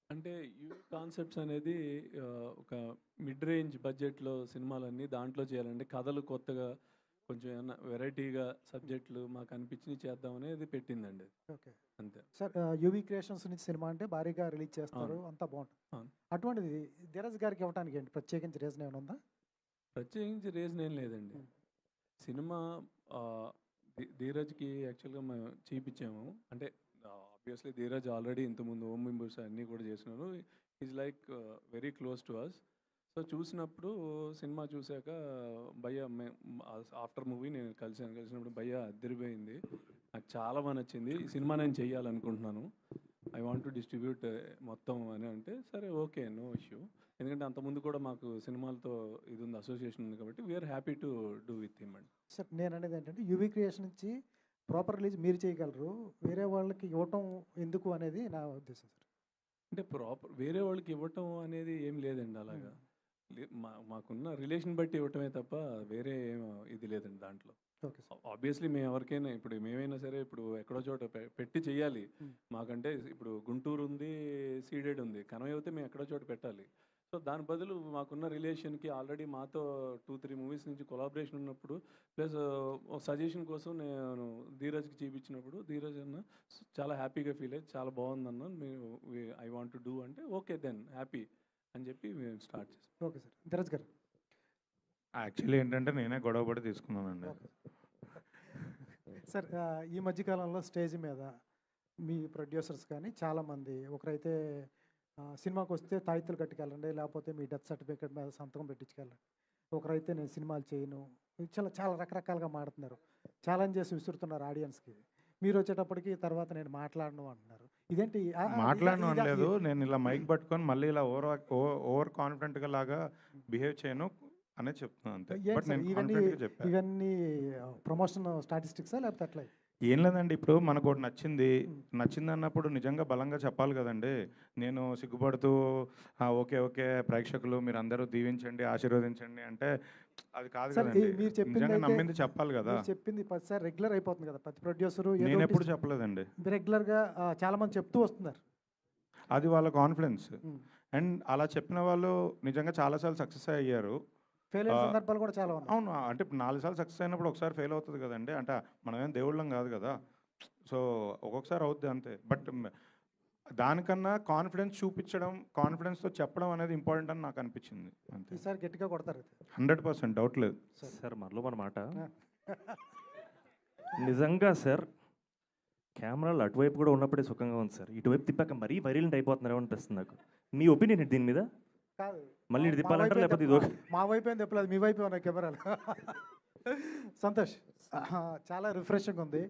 అంటే కాన్సెప్ట్స్ అనేది ఒక మిడ్ రేంజ్ బడ్జెట్‌లో సినిమాలన్నీ దాంట్లో చేయాలండి. కథలు కొత్తగా కొంచెం ఏమన్నా వెరైటీగా సబ్జెక్టులు మాకు అనిపించినయి చేద్దామనేది పెట్టిందండి. ఓకే. అంతే. సార్ యూవీ క్రియేషన్స్ నుంచి సినిమా అంటే భారీగా రిలీజ్ చేస్తారు. అవును. అంతా బావుంటుంది. అవును. అటువంటిది 'ధీరజ్' గారికి ఇవ్వటానికి ఏంటి ప్రత్యేకించి రీజన్ ఏమైనా ఉందా? ప్రత్యేకించి రీజన్ ఏం లేదండి. హ్మ్. సినిమా ఆహ్, 'ధీరజ్‌కి' యాక్చువల్‌గా మేము చేపిచ్చాము. అంటే ఆబ్వియస్‌లీ 'ధీరజ్' ఆల్రెడీ ఇంతకుముందు 'ఓం బింబుస్' అన్నీ కూడా చేసినారు. Is like very close to us. So, చూసినప్పుడు సినిమా చూసాక భయ్యా ఆఫ్టర్ మూవీ నేను కలిసాను. కలిసినప్పుడు భయ్యా అదిరిపోయింది. నాకు చాలా బా నచ్చింది. ఈ సినిమా నేను చేయాలనుకుంటున్నాను. ఐ వాంట్ టు డిస్ట్రిబ్యూట్ మొత్తం అని అంటే, సరే ఓకే. No issue. ఎందుకంటే అంతకుముందు కూడా మాకు సినిమాలతో ఇది ఉంది, అసోసియేషన్ ఉంది కాబట్టి we are happy to do with him అండి. సార్ నేననేది ఏంటంటే యూవీ క్రియేషన్ నుంచి ప్రాపర్ రిలీజ్ మీరు చేయగలరు. వేరే వాళ్ళకి ఇవ్వటం ఎందుకు అనేది నా ఉద్దేశం సార్. అంటే ప్రాపర్ వేరే వాళ్ళకి ఇవ్వటం అనేది ఏం లేదండి అలాగా. హ్మ్. మాకున్న రిలేషన్ బట్టి ఇవ్వటమే తప్ప వేరే ఏం ఇది లేదండి దాంట్లో. Okay sir. ఆబ్వియస్లీ మేము ఎవరికైనా ఇప్పుడు మేమైనా సరే ఇప్పుడు ఎక్కడో చోట పెట్టి చెయ్యాలి. హ్మ్. మాకంటే ఇప్పుడు గుంటూరు ఉంది, సీడెడ్ ఉంది. కనవ అయితే మేము ఎక్కడో చోట పెట్టాలి. సో, దాని బదులు మాకున్న రిలేషన్‌కి ఆల్రెడీ మాతో 2, 3 మూవీస్ నుంచి కొలాబరేషన్ ఉన్నప్పుడు ప్లస్ ఒక సజెషన్ కోసం నేను ధీరజ్‌కి చూపించినప్పుడు ధీరజ్ అన్న చాలా హ్యాపీగా ఫీల్ అయ్యి చాలా బాగుందన్న మేము ఐ వాంట్ టు డూ అంటే ఓకే దెన్ హ్యాపీ అని చెప్పి మేము స్టార్ట్ చేసాం. Okay sir. 'ధీరజ్' గారు. యాక్చువల్లీ ఏంటంటే నేనే గొడవ పడి తీసుకున్నానండి. ఓకే. సార్ ఈ మధ్య కాలంలో స్టేజ్ మీద మీ ప్రొడ్యూసర్స్ కానీ చాలామంది ఒకరైతే సినిమాకొస్తే తాయిత్తులు కట్టుకెళ్ళండి, లేకపోతే మీ డెత్ సర్టిఫికేట్ మీద సంతకం పెట్టించుకెళ్ళండి. ఒకరైతే నేను సినిమాలు చేయను. చాలా చాలా రకరకాలుగా మాడుతున్నారు. ఛాలెంజ్ చేసి విసురుతున్నారు ఆడియన్స్‌కి. మీరొచ్చేటప్పటికి తర్వాత నేను మాట్లాడను అంటున్నారు. ఇదేంటి? మాట్లాడను అనలేదు. నేను ఇలా మైక్ పట్టుకొని మళ్ళీ ఇలా ఓవర్ కాన్ఫిడెంట్‌గా లాగా బిహేవ్ చేయను అనే చెప్తున్నాను అంతే. ఏంటి బట్ సార్ నేను ఇవన్నీ కాన్ఫిడెంట్‌గా చెప్పా. ఇవన్నీ ప్రమోషన్ స్టాటిస్టిక్సా లేకపోతే ఎట్లా? ఏం లేదండి. ఇప్పుడు మనకోటి నచ్చింది. హ్మ్. నచ్చిందన్నప్పుడు నిజంగా బలంగా చెప్పాలి కదండీ! నేను సిగ్గుపడుతూ ఓకే. ఓకే. ప్రేక్షకులు మీరందరూ దీవించండి, ఆశీర్వదించండి అంటే అది కాదు సార్ కదండీ! మీరు నిజంగా చెప్పిందైతే నమ్మింది చెప్పాలి కదా! మీరు చెప్పింది ప్రతిసారి రెగ్యులర్ అయిపోతుంది కదా! ప్రతి ప్రొడ్యూసరు ఏదో నేనెప్పుడు ఒకటి చెప్పలేదండి. రెగ్యులర్‌గా చాలామంది చెప్తూ వస్తున్నారు. అది వాళ్ళ కాన్ఫిడెన్స్. హ్మ్. అండ్ అలా చెప్పిన వాళ్ళు నిజంగా చాలా సార్లు సక్సెస్ అయ్యారు. ఫెయిల్ అయిన ఆహ్, సందర్భాలు కూడా చాలా ఉన్నాయి. అవును. అంటే ఇప్పుడు 4 సార్లు సక్సెస్ అయినప్పుడు ఒకసారి ఫెయిల్ అవుతది కదండీ! అంటే మనమేం దేవుళ్ళం కాదు కదా! సో, ఒక్కొక్కసారి అవుద్ది అంతే. బట్ దానికన్నా కాన్ఫిడెన్స్ చూపిచ్చడం, కాన్ఫిడెన్స్‌తో చెప్పడం అనేది ఇంపార్టెంట్ అని నాకు అనిపించింది. అంతే. ఈసారి గట్టిగా కొడతారు అయితే. 100% డౌట్ లేదు. సరే. సార్ మనలో మన మాట ఆ. నిజంగా సార్ కెమెరాలు అటువైపు కూడా ఉన్నప్పుడే సుఖంగా ఉంది సార్. ఇటువైపు తిప్పాక మరీ వైలెంట్ అయిపోతున్నారేమో అనిపిస్తుంది నాకు. మీ ఒపీనియన్ ఏంటి దీని మీద? కాదు. మళ్ళీ ఇటు మా తిప్పాలంటారా వైపేం లేకపోతే తెప్ప- ఇది మా వైపు ఏం తెప్పలేదు, మీ వైపే ఉన్నాయి కెమెరాలు. సంతోష్ చాలా రిఫ్రెషింగ్ ఉంది.